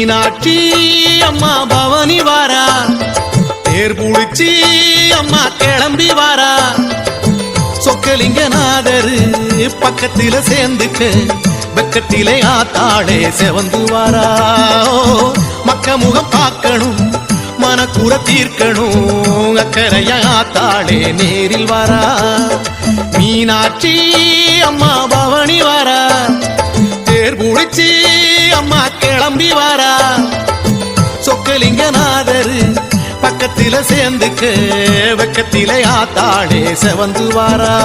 மீனாட்சி அம்மா பவனி வாரா, தேர் புடிச்சி அம்மா கிளம்பி வாரா. சொக்கலிங்கநாதரு பக்கத்தில சேர்ந்துக்க, பக்கத்திலே ஆத்தாளே செவந்து வாரா. மக்க முகம் பார்க்கணும், மனக்குற தீர்க்கணும், அக்கறையா ஆத்தாளே நேரில் வாரா. மீனாட்சி அம்மா பவனி வாரா, தேர் புடிச்சி அம்மா கிளம்பி வாரா. சொக்கலிங்கநாதரு பக்கத்தில சேர்ந்துக்க, வெக்கத்திலே ஆத்தாளே செவந்து வாரா.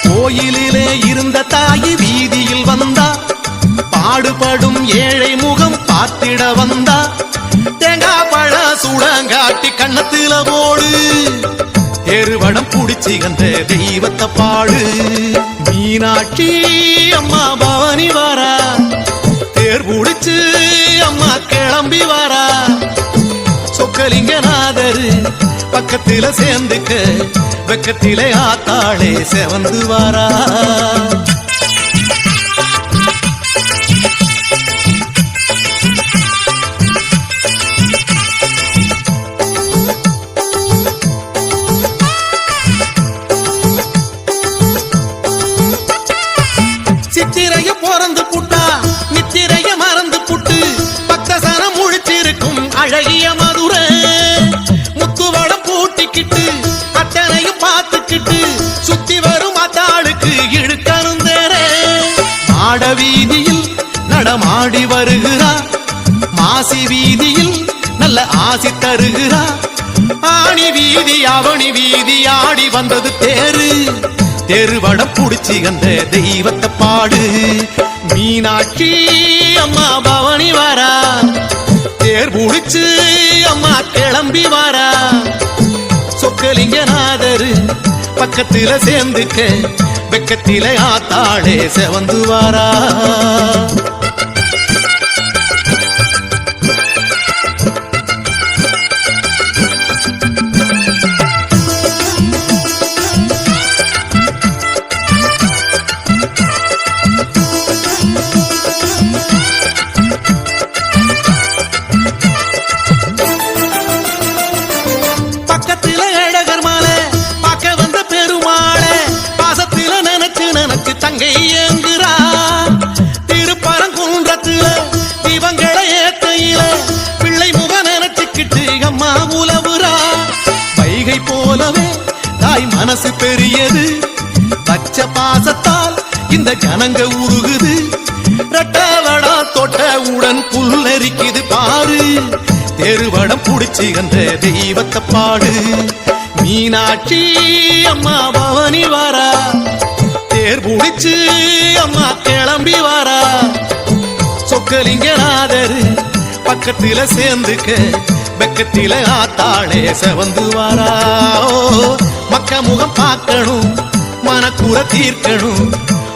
கோயிலிலே இருந்த தாயி வீதியில் வந்தா, பாடுபடும் ஏழை முகம் பார்த்திட வந்தா. தேங்காய் பழ சுடங்காட்டி கண்ணத்தில போடு, எருவடம் புடிச்சி அந்த தெய்வத்தை பாடு. மீனாட்சி அம்மா பவனி வாரா, தேர் புடிச்சு அம்மா கிளம்பி வாரா. சொக்கலிங்கநாதரு பக்கத்தில சேர்ந்துக்க, வெக்கத்திலே ஆத்தாளே செவந்து வாரா. சித்திரைய பிறந்து புட்டா, நித்திரைய மறந்து புட்டு, பக்தசனம் முழிச்சிருக்கும் அழகிய மதுரை. முத்துவடம் பூட்டிக்கிட்டு அத்தனையும் பார்த்துக்கிட்டு, சுத்தி வரும் அத்தாளுக்கு இழுக்கணும் தேரே. மாட வீதியில் நடமாடி வருகிறா, மாசி வீதியில் நல்ல ஆசி தருகிறா. ஆணி வீதி அவனி வீதி ஆடி வந்தது தேரு, தெருவடம் புடிச்சி அந்த தெய்வத்தை பாடு. மீனாட்சி அம்மா பவனி வாரா, தேர் புடிச்சு அம்மா கிளம்பி வாரா. சொக்கலிங்கநாதரு பக்கத்தில சேர்ந்துக்க, வெக்கத்திலே ஆத்தாளே செவந்து வாரா. திருப்பரங்குன்றத்தில தீபங்களை ஏத்தையில, பிள்ளை முக நினைச்சுக்கிட்டு அம்மா உலவுரா. வைகை போலவே தாய் மனசு பெரியது, பச்ச பாசத்தால் இந்த ஜனங்க உருகுது. ரெட்டவடா தொட்டவுடன் புல்லரிக்குது பாரு, தெருவடம் புடிச்சு அந்த தெய்வத்தை பாடு. மீனாட்சி அம்மா பவனி வாரா, தேர் புடிச்சு அம்மா கிளம்பி வாரா. சொக்கலிங்கநாதரு பக்கத்தில சேர்ந்துக்க, வெக்கத்தில ஆத்தாளே செவந்து வாரா. மக்க முகம் பார்க்கணும், மனக்குற தீர்க்கணும்,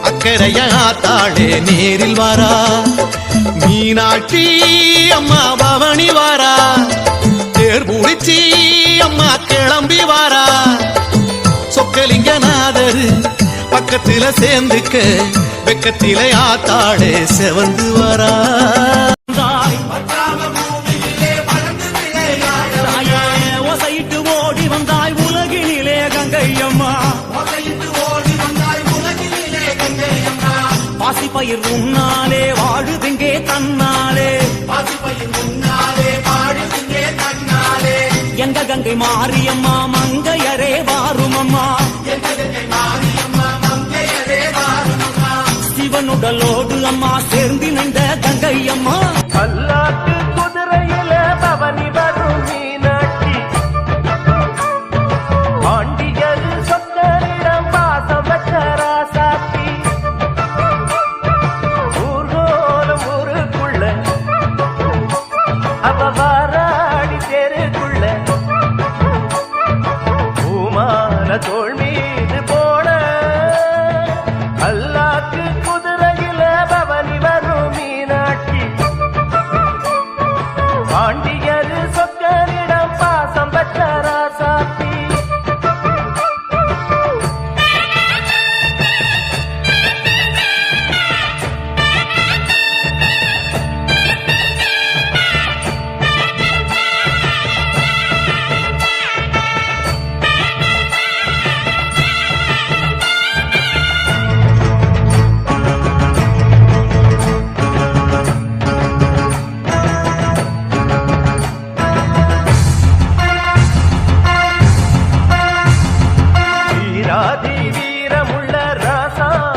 அக்கறைய ஆத்தாளே நேரில் வாரா. மீனாட்சி அம்மா பவனி வாரா, தேர் புடிச்சி அம்மா கிளம்பி வாரா. சொக்கலிங்கநாதரு பக்கத்தில சேர்ந்துக்க, வெக்கத்திலே ஆத்தாளே செவந்து வாரா. ஓசையிட்டு ஓடி வந்தாய் உலகினிலே கங்கையம்மா, பாசிப்பயிர் உன்னாலே வாழுதுங்கே தன்னாலே, எங்க கங்கை மாரியம்மா மங்கையரே வாருமம்மா. சிவனுடலோடு அம்மா சேர்ந்து நின்ற கங்கையம்மா. பல்லாட்டு குதிரையில பவனி வரும் மீனாட்சி, பாண்டியர் சொக்கரிடம் பாச அவ வாராடி தெருக்குள்ள பூமால தோள் மீது போட அல்லாக்கு குதிரையில பவனி வரும் மீனாட்சி பாண்டியரு சொக்கரிடம் பாசம் பெற்ற ராசாத்தி வீராதி வீரமுள்ள ராசாதிராசனுக்கு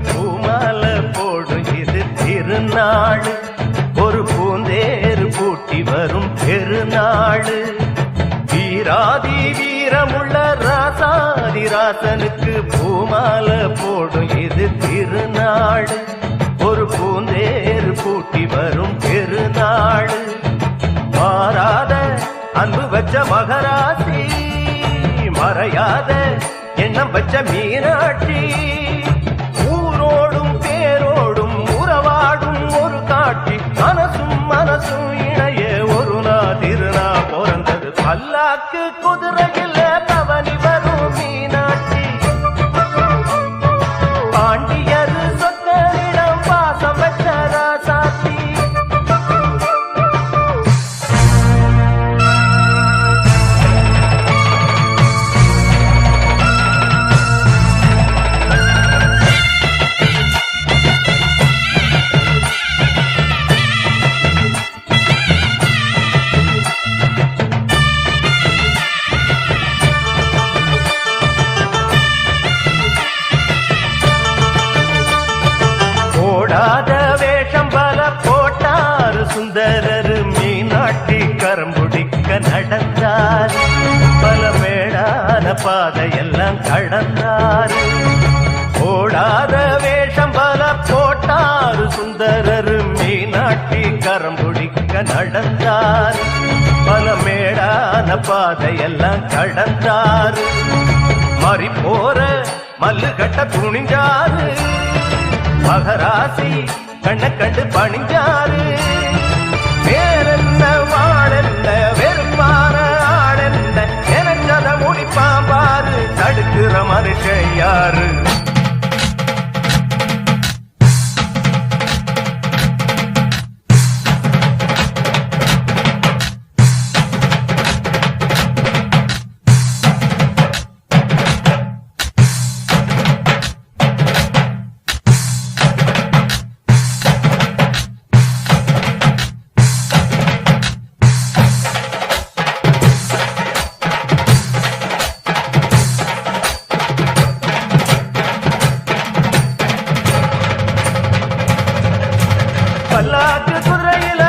பூமால போடும் இது திருநாள் ஒரு பூந்தேறு பூட்டி வரும் பெருநாள் வீராதி வீரமுள்ள ராசாதிராசனுக்கு பூமால போடும் இது திருநாள் ஒரு பூந்தேறு பூட்டி வரும் பெருநாள் மாறாத அன்பு வச்ச மகராசி மறையாத எண்ணம் வச்ச மீனாட்சி ஊரோடும் பேரோடும் உறவாடும் ஒரு காட்சி மனசும் மனசும் இணைய ஒரு திருநா பிறந்தது பல்லாக்கு குதிரையில் பவனி வரும் மீனாட்சி பாண்டியர் சொத்தரிடம் பாசம் வச்ச ராசாத்தி போடாத வேஷம் பல போட்டாரு சுந்தரரு மீனாட்டி கரம்புடிக்க நடந்தார் பல மேடான பாதையெல்லாம் கடந்தார் போடாத வேஷம் பல போட்டாரு சுந்தரரு மீனாட்டி கரம்புடிக்க நடந்தார் பல மேடான பாதையெல்லாம் கடந்தார் மாறி போற மல்லு கட்ட துணிஞ்சாரு மகராசி கண்ண கண்டு பணிஞ்சாரு வேறென்ன வாழென்ன வெறுப்பான ஆளென்ன எனக்கத முடிப்பான் பாரு தடுக்கிற மனுஷன் யாரு பல்லாக்கு குதிரையில